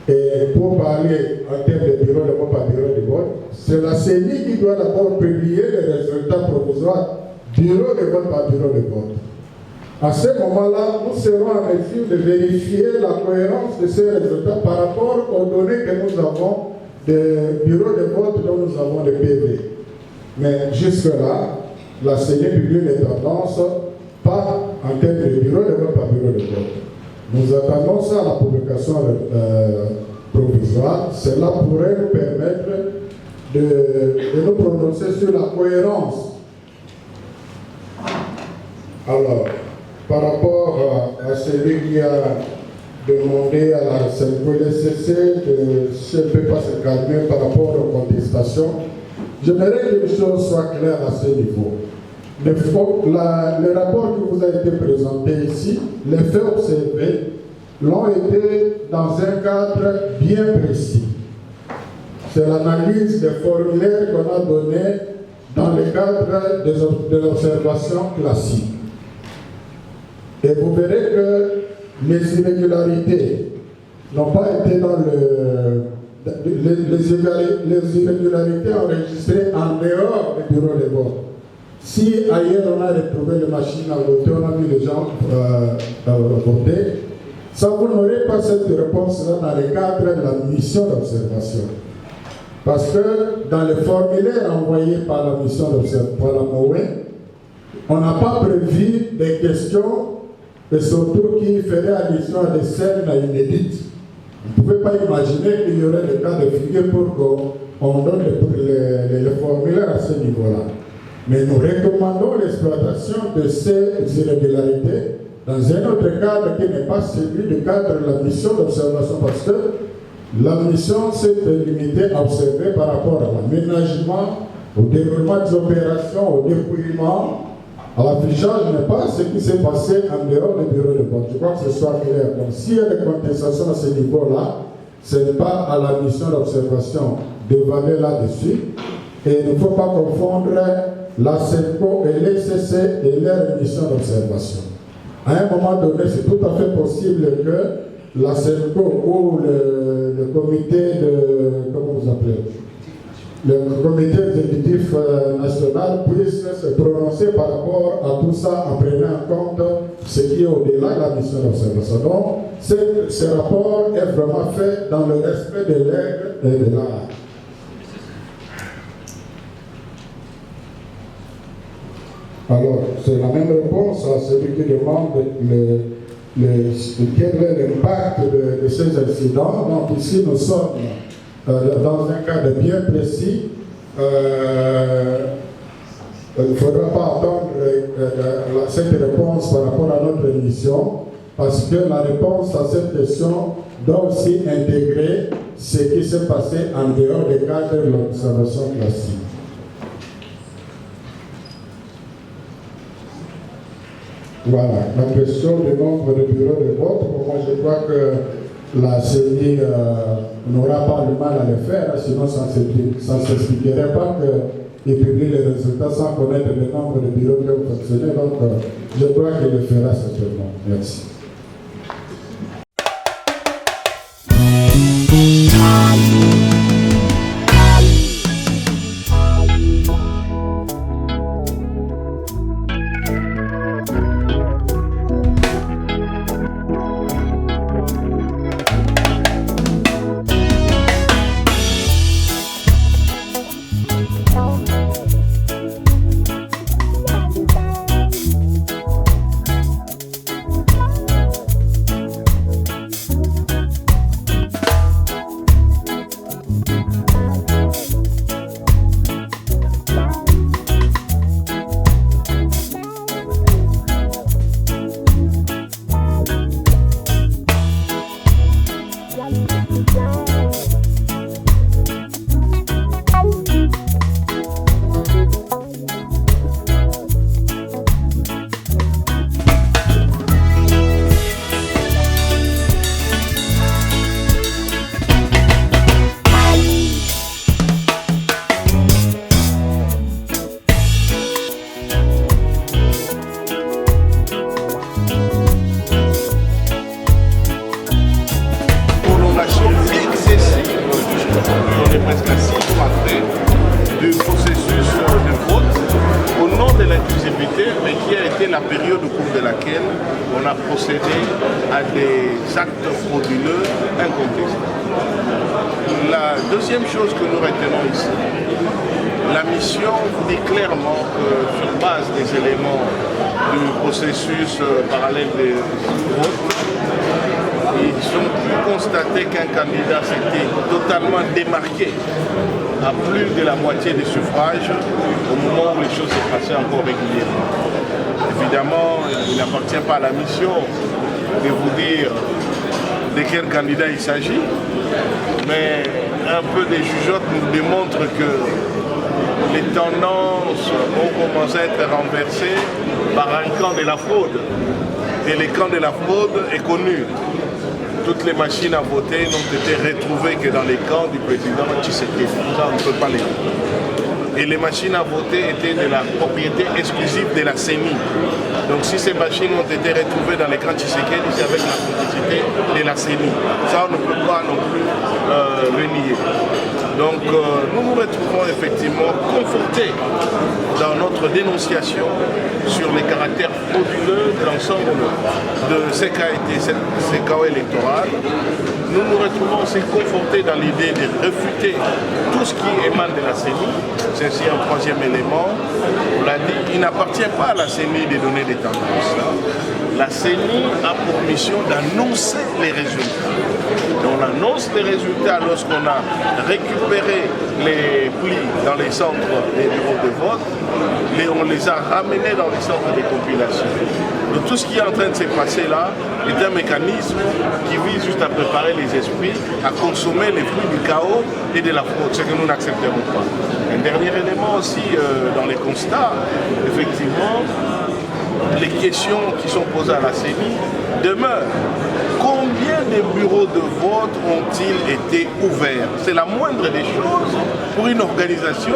et pour parler en termes de bureau de vote par bureau de vote, c'est la CENI qui doit d'abord publier les résultats provisoires bureau de vote par bureau de vote. À ce moment-là, nous serons en mesure de vérifier la cohérence de ces résultats par rapport aux données que nous avons des bureaux de vote dont nous avons des PV. Mais jusque-là, la CENI publie les tendances pas en termes de bureau de vote par bureau de vote. Nous attendons ça à la publication provisoire. Cela pourrait nous permettre de nous prononcer sur la cohérence. Alors, par rapport à celui qui a demandé à la CNPLCC si elle ne peut pas se calmer par rapport aux contestations, j'aimerais que les choses soient claires à ce niveau. Le rapport qui vous a été présenté ici, les faits observés l'ont été dans un cadre bien précis. C'est l'analyse des formulaires qu'on a donnés dans le cadre de l'observation classique. Et vous verrez que les irrégularités n'ont pas été dans les irrégularités enregistrées en dehors du bureau de vote. Si ailleurs on a retrouvé les machines à voter, on a vu les gens voter, ça vous n'aurez pas cette réponse-là dans le cadre de la mission d'observation. Parce que dans les formulaires envoyés par la mission d'observation, par la MOE, on n'a pas prévu des questions et surtout qui feraient allusion à des scènes inédites. Vous ne pouvez pas imaginer qu'il y aurait des cas de figure pour qu'on donne les formulaires à ce niveau-là. Mais nous recommandons l'exploitation de ces irrégularités dans un autre cadre qui n'est pas celui du cadre de la mission d'observation, parce que la mission s'est limitée à observer par rapport à l'aménagement, au déroulement des opérations, au dépouillement. À l'affichage n'est pas ce qui s'est passé en dehors du bureau de vote. Je crois que ce soit clair. Donc s'il y a des contestations à ce niveau-là, ce n'est pas à la mission d'observation d'évaluer là-dessus. Et il ne faut pas confondre la CENCO et l'ECC et leur mission d'observation. À un moment donné, c'est tout à fait possible que la CENCO ou le comité de... Comment vous appelez ? Le comité exécutif national puisse se prononcer par rapport à tout ça en prenant en compte ce qui est au-delà de la mission d'observation. Donc, ce rapport est vraiment fait dans le respect des règles et de l'art. Alors, c'est la même réponse à celui qui demande quel est l'impact de ces incidents. Donc, ici, nous sommes dans un cadre bien précis. Il ne faudra pas attendre cette réponse par rapport à notre émission, parce que la réponse à cette question doit aussi intégrer ce qui s'est passé en dehors des cadres de l'observation classique. Voilà, la question du nombre de bureaux de vote, pour moi je crois que la CENI n'aura pas le mal à le faire, sinon ça ne s'expliquerait pas qu'il publie les résultats sans connaître le nombre de bureaux qui ont fonctionné. Donc je crois qu'il le fera certainement. Merci. processus parallèle des votes, ils ont pu constater qu'un candidat s'était totalement démarqué à plus de la moitié des suffrages au moment où les choses se passaient encore régulièrement. Évidemment, il n'appartient pas à la mission de vous dire de quel candidat il s'agit, mais un peu des jugeotes nous démontrent que les tendances ont commencé à être renversées par un camp de la fraude. Et le camp de la fraude est connu. Toutes les machines à voter n'ont été retrouvées que dans les camps du président Tshisekedi. Ça, on ne peut pas les dire. Et les machines à voter étaient de la propriété exclusive de la CENI. Donc si ces machines ont été retrouvées dans les camps Tshisekedi, c'est avec la complicité de la CENI. Ça, on ne peut pas non plus le nier. Donc nous nous retrouvons effectivement confortés dans notre dénonciation sur les caractères frauduleux de l'ensemble de ces chaos électoraux. Nous nous retrouvons aussi confortés dans l'idée de réfuter tout ce qui émane de la CENI. C'est aussi un troisième élément. On l'a dit, il n'appartient pas à la CENI de donner des tendances. La CENI a pour mission d'annoncer les résultats. On annonce les résultats lorsqu'on a récupéré les plis dans les centres des bureaux de vote et on les a ramenés dans les centres de compilation. Donc tout ce qui est en train de se passer là est un mécanisme qui vise juste à préparer les esprits à consommer les fruits du chaos et de la fraude, ce que nous n'accepterons pas. Un dernier élément aussi dans les constats, effectivement, les questions qui sont posées à la CENI demeurent. Combien de bureaux de vote ont-ils été ouverts? C'est la moindre des choses pour une organisation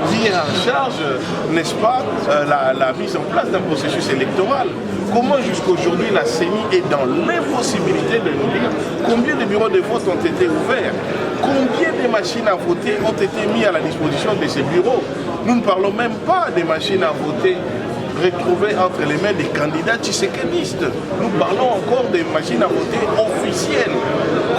qui est en charge, n'est-ce pas, la mise en place d'un processus électoral. Comment jusqu'aujourd'hui la CENI est dans l'impossibilité de nous dire combien de bureaux de vote ont été ouverts? Combien de machines à voter ont été mises à la disposition de ces bureaux? Nous ne parlons même pas des machines à voter retrouvées entre les mains des candidats tshisekidistes. Nous parlons encore des machines à voter officielles.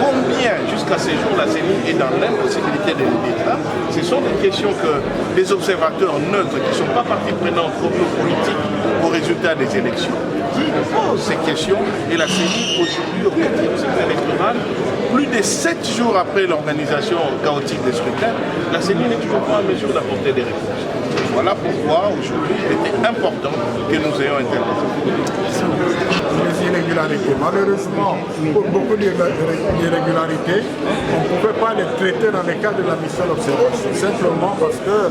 Combien, jusqu'à ce jour, la CENI est dans l'impossibilité de nous dire ça? Ce sont des questions que les observateurs neutres, qui ne sont pas partie prenante comme nos politiques aux résultats des élections, qui posent ces questions. Et la CENI, aujourd'hui, au processus électoral, plus de 7 jours après l'organisation chaotique des scrutins, la CENI n'est toujours pas en mesure d'apporter des réponses. Voilà pourquoi aujourd'hui il était important que nous ayons intervenu. Les irrégularités. Malheureusement, pour beaucoup d'irrégularités, on ne pouvait pas les traiter dans le cadre de la mission d'observation. Simplement parce que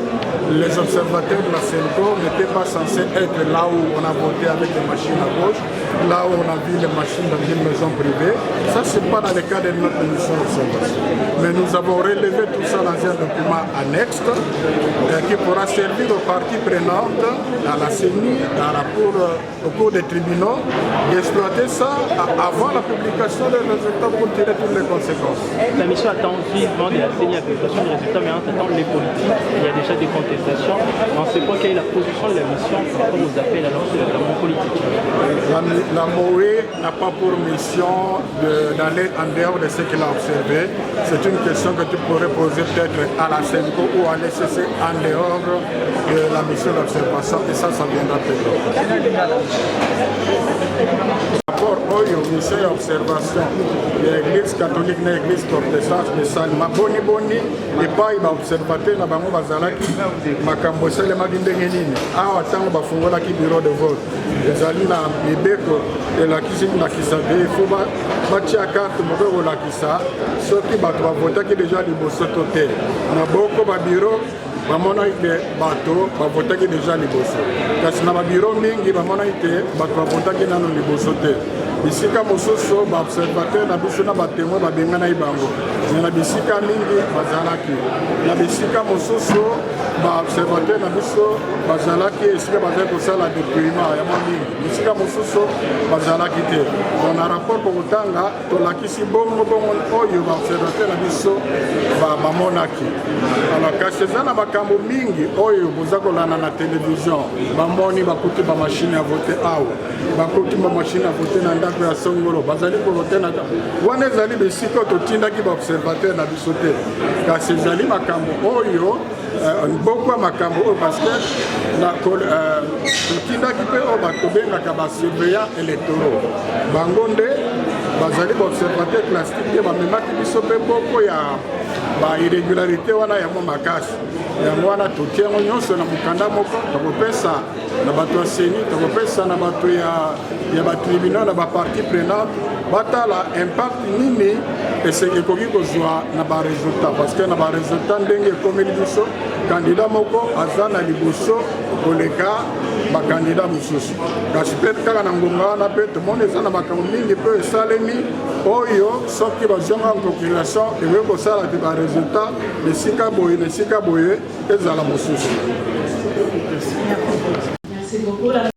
les observateurs de la CENCO n'étaient pas censés être là où on a voté avec les machines à gauche, là où on a vu les machines dans une maison privée. Ça, ce n'est pas dans le cadre de notre mission d'observation. Mais nous avons relevé tout ça dans un document annexe qui pourra servir aux parties prenantes, à la CENI, au cours des tribunaux, d'exploiter ça avant la publication des résultats pour tirer toutes les conséquences. La mission attend vivement de la CENI la publication des résultats, mais en attendant les politiques, il y a déjà des contestations. On sait pas quelle est la position de la mission par rapport aux appels à lancer notamment politiques. La MOE n'a pas pour mission d'aller en dehors de ce qu'il a observé. C'est une question que tu pourrais poser peut-être à la CENCO ou à l'ECC en dehors de la mission d'observation, et ça viendra peut-être. Rapport aux missions d'observation de l'Église catholique et l'Église protestante de Salma boni et pas observateur na bango bazalaki makambo esalemaki ndenge nini awa ntango bafungolaki bureau de vote ezali na mibeko elakisi kolakisa te ifo batia karte moko kolakisa soki bato bavotaki deja liboso to te na boko babiro bamonaki te bato bavotaki deja liboso kasi na babiro mingi bamonaki te bato bavotaki nano liboso te bisika mosusu baobservateur na biso na batémoin babenganaki bango na bisika mingi bazalaki na bisika mosusu baobservateur na biso bazalaki esika bazali kosala déploiement ya mwa mingi bisika mosusu bazalaki te donc na rapport kokotanga tolakisi bongo oyo baobservateur na biso bamonaki alors kasi eza na makambo mingi oyo boza kolanda na télévision bamoni bakuti bamashine ya vote awa bakuti bamashine ya vote na ndako ya songolo bazali kovote na wana ezali bisika totindaki baobservateur na biso te kasi ezali makambo oyo beaucoup à makambo parce que totindaki mpe oyo batobengaka basurveillant électoraux bango nde bazali baobservateur classique te bamemaki biso mpe boko ya bairrégularité wana yango makasi yango wana totie yango nyonso na mokanda moko tokopesa na bato ya seni tokopesa na bato ya batribunal na bapartie prenante batala impact nini ekoki kozwa na baresultat parce que na baresultat ndenge ekomeli biso kandida moko aza na liboso koleka bakandida mosusu kasi mpe kaka na ngonga wana mpe tomoni eza na makambo mingi mpe esalemi oyo soki bazwanga population ekoki kosala te baresultat esika boye na esika boye ezala mosusu. Merci beaucoup.